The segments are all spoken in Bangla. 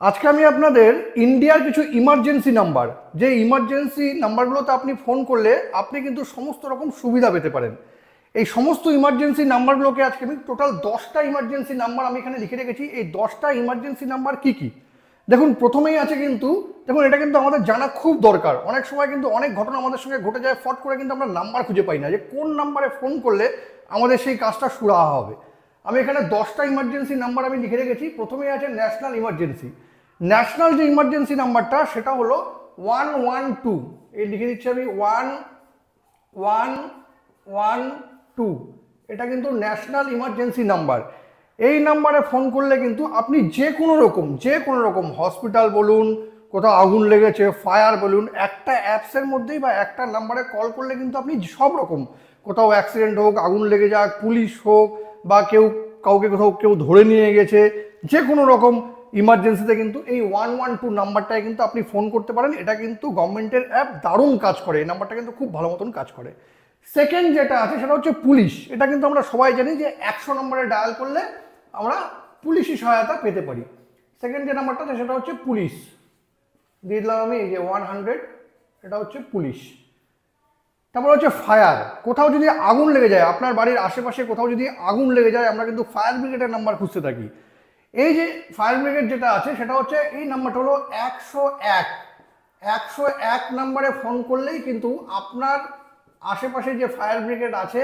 আজকে আমি আপনাদের ইন্ডিয়ার কিছু ইমার্জেন্সি নাম্বার, যে ইমার্জেন্সি নাম্বারগুলোতে আপনি ফোন করলে আপনি কিন্তু সমস্ত রকম সুবিধা পেতে পারেন। এই সমস্ত ইমার্জেন্সি নাম্বারগুলোকে আজকে আমি টোটাল 10টা ইমার্জেন্সি নাম্বার আমি এখানে লিখে রেখেছি। এই 10টা ইমার্জেন্সি নাম্বার কি কি দেখুন, প্রথমেই আছে কিন্তু দেখুন, এটা কিন্তু আমাদের জানা খুব দরকার। অনেক সময় কিন্তু অনেক ঘটনা আমাদের সঙ্গে ঘটে যায়, ফট করে কিন্তু আমরা নাম্বার খুঁজে পাই না যে কোন নাম্বারে ফোন করলে আমাদের সেই কাজটা সুরাহা হবে। আমি এখানে 10টা ইমার্জেন্সি নাম্বার আমি লিখে রেখেছি। প্রথমেই আছে ন্যাশনাল ইমার্জেন্সি। ন্যাশনাল যে ইমার্জেন্সি নাম্বারটা সেটা হলো 112। এই লিখে দিচ্ছি আমি 1112। এটা কিন্তু ন্যাশনাল ইমার্জেন্সি নাম্বার। এই নাম্বারে ফোন করলে কিন্তু আপনি যে কোনো রকম হসপিটাল বলুন, কোথাও আগুন লেগেছে, ফায়ার বলুন, একটা অ্যাপসের মধ্যেই বা একটা নাম্বারে কল করলে কিন্তু আপনি সব রকম, কোথাও অ্যাক্সিডেন্ট হোক, আগুন লেগে যাক, পুলিশ হোক, বা কাউকে কোথাও কেউ ধরে নিয়ে গেছে, যে কোনো রকম ইমার্জেন্সিতে কিন্তু এই 112 নাম্বারটায় কিন্তু আপনি ফোন করতে পারেন। এটা কিন্তু গভর্নমেন্টের অ্যাপ, দারুণ কাজ করে। এই নাম্বারটা কিন্তু খুব ভালো মতন কাজ করে। সেকেন্ড যেটা আছে সেটা হচ্ছে পুলিশ। এটা কিন্তু আমরা সবাই জানি যে 100 নম্বরে ডায়াল করলে আমরা পুলিশি সহায়তা পেতে পারি। সেকেন্ড যে নাম্বারটা আছে সেটা হচ্ছে পুলিশ, দিয়ে দিলাম আমি এই যে 100। এটা হচ্ছে পুলিশ। তারপর হচ্ছে ফায়ার। কোথাও যদি আগুন লেগে যায়, আপনার বাড়ির আশেপাশে কোথাও যদি আগুন লেগে যায়, আমরা কিন্তু ফায়ার ব্রিগেডের নাম্বার খুঁজতে থাকি। এই যে ফায়ার ব্রিগেড যেটা আছে সেটা হচ্ছে এই নাম্বারটা হলো 101। 101 নাম্বারে ফোন করলেই কিন্তু আপনার আশেপাশে যে ফায়ার ব্রিগেড আছে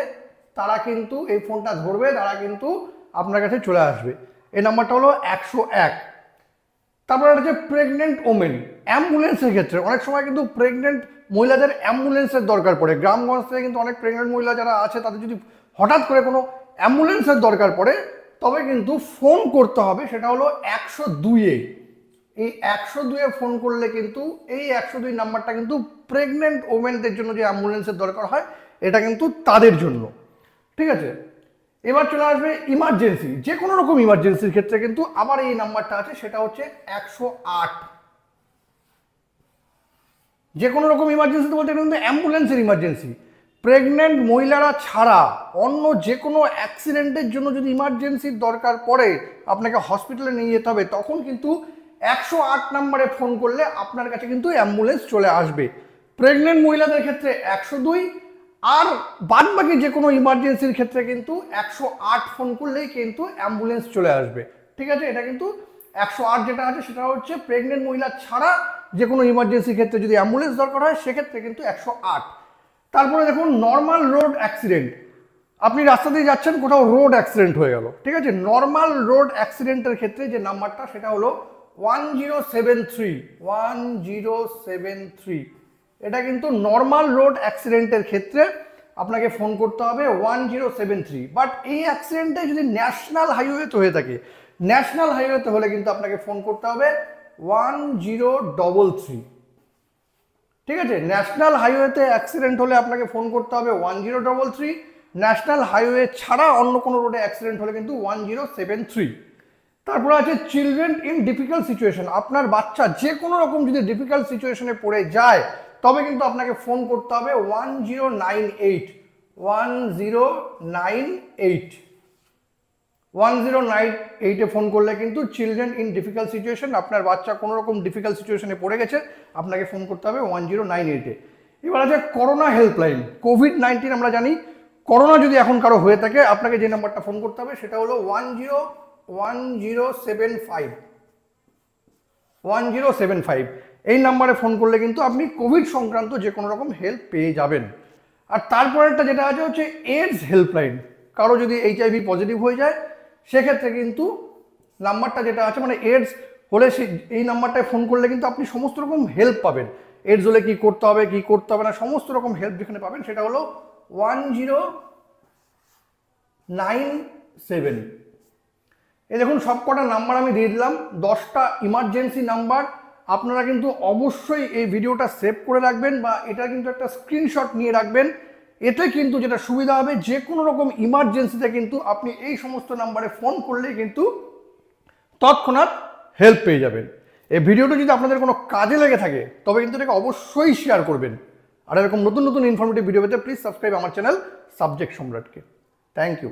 তারা কিন্তু এই ফোনটা ধরবে, তারা কিন্তু আপনার কাছে চলে আসবে। এই নাম্বারটা হলো 101। তারপর হচ্ছে প্রেগনেন্ট ওমেন। অ্যাম্বুলেন্সের ক্ষেত্রে অনেক সময় কিন্তু প্রেগনেন্ট মহিলাদের অ্যাম্বুলেন্সের দরকার পড়ে। গ্রামগঞ্জ থেকে কিন্তু অনেক প্রেগনেন্ট মহিলা যারা আছে তাদের যদি হঠাৎ করে কোনো অ্যাম্বুলেন্সের দরকার পড়ে, তবে কিন্তু ফোন করতে হবে সেটা হলো 102-এ। এই 102-এ ফোন করলে কিন্তু এই 102 নাম্বারটা কিন্তু প্রেগনেন্ট ওমেনদের জন্য যে অ্যাম্বুলেন্সের দরকার হয়, এটা কিন্তু তাদের জন্য। ঠিক আছে, এবার চলে আসবে ইমার্জেন্সি। যে কোনো রকম ইমার্জেন্সির ক্ষেত্রে কিন্তু আবার এই নাম্বারটা আছে, সেটা হচ্ছে 108। যে কোনো রকম ইমার্জেন্সি বলতে কিন্তু অ্যাম্বুলেন্সের ইমার্জেন্সি। প্রেগনেন্ট মহিলারা ছাড়া অন্য যে কোনো অ্যাক্সিডেন্টের জন্য যদি ইমার্জেন্সির দরকার পড়ে, আপনাকে হসপিটালে নিয়ে যেতে হবে, তখন কিন্তু 108 নম্বরে ফোন করলে আপনার কাছে কিন্তু অ্যাম্বুলেন্স চলে আসবে। প্রেগনেন্ট মহিলাদের ক্ষেত্রে 102, আর বাদ বাকি যে কোনো ইমার্জেন্সির ক্ষেত্রে কিন্তু 108 ফোন করলেই কিন্তু অ্যাম্বুলেন্স চলে আসবে। ঠিক আছে, এটা কিন্তু 108 যেটা আছে সেটা হচ্ছে প্রেগনেন্ট মহিলা ছাড়া যে কোনো ইমার্জেন্সির ক্ষেত্রে যদি অ্যাম্বুলেন্স দরকার হয় সেক্ষেত্রে কিন্তু 108। তারপরে দেখুন নর্মাল রোড অ্যাক্সিডেন্ট। আপনি রাস্তা দিয়ে যাচ্ছেন, কোথাও রোড অ্যাক্সিডেন্ট হয়ে গেল, ঠিক আছে, নর্মাল রোড অ্যাক্সিডেন্টের ক্ষেত্রে যে নাম্বারটা সেটা হলো 1073। 1073। এটা কিন্তু নর্মাল রোড অ্যাক্সিডেন্টের ক্ষেত্রে আপনাকে ফোন করতে হবে 1073। বাট এই অ্যাক্সিডেন্টে যদি ন্যাশনাল হাইওয়েতে হয়ে থাকে, ন্যাশনাল হাইওয়েতে হলে কিন্তু আপনাকে ফোন করতে হবে 1033। ঠিক আছে, ন্যাশনাল হাইওয়েতে অ্যাক্সিডেন্ট হলে আপনাকে ফোন করতে হবে 1033। ন্যাশনাল হাইওয়ে ছাড়া অন্য কোনো রোডে অ্যাক্সিডেন্ট হলে কিন্তু 1073। তারপরে আছে চিলড্রেন ইন ডিফিকাল্ট সিচুয়েশন। আপনার বাচ্চা যে কোনো রকম যদি ডিফিকাল্ট সিচুয়েশনে পড়ে যায়, তবে কিন্তু আপনাকে ফোন করতে হবে 1098। 1098। 1098-এ ফোন করলে কিন্তু চিলড্রেন ইন ডিফিকাল্ট সিচুয়েশন, আপনার বাচ্চা কোনো রকম ডিফিকাল্ট সিচুয়েশনে পড়ে গেছে, আপনাকে ফোন করতে হবে 1098-এ। এবার আছে করোনা হেল্পলাইন। কোভিড-19 আমরা জানি, করোনা যদি এখন কারো হয়ে থাকে, আপনাকে যে নাম্বারটা ফোন করতে হবে সেটা হলো 1075। 1075 এই নাম্বারে ফোন করলে কিন্তু আপনি কোভিড সংক্রান্ত যে কোনো রকম হেল্প পেয়ে যাবেন। আর তারপরেরটা যেটা আছে হচ্ছে এইডস হেল্পলাইন। কারো যদি HIV পজিটিভ হয়ে যায়, সেক্ষেত্রে কিন্তু নাম্বারটা যেটা আছে, মানে এইডস হলে এই নাম্বারটায় ফোন করলে কিন্তু আপনি সমস্ত রকম হেল্প পাবেন। এইডস হলে কী করতে হবে, কী করতে হবে না, সমস্ত রকম হেল্প যেখানে পাবেন সেটা হলো 1097। এই দেখুন সব কটা নাম্বার আমি দিয়ে দিলাম, 10টা ইমার্জেন্সি নাম্বার। আপনারা কিন্তু অবশ্যই এই ভিডিওটা সেভ করে রাখবেন, বা এটা কিন্তু একটা স্ক্রিনশট নিয়ে রাখবেন। এতে কিন্তু যেটা সুবিধা হবে, যে কোনো রকম ইমার্জেন্সিতে কিন্তু আপনি এই সমস্ত নাম্বারে ফোন করলে কিন্তু তৎক্ষণাৎ হেল্প পেয়ে যাবেন। এই ভিডিওটা যদি আপনাদের কোনো কাজে লেগে থাকে, তবে কিন্তু এটাকে অবশ্যই শেয়ার করবেন। আর এরকম নতুন নতুন ইনফরমেটিভ ভিডিও পেতে প্লিজ সাবস্ক্রাইব আমার চ্যানেল সাবজেক্ট সম্রাটকে। Thank you.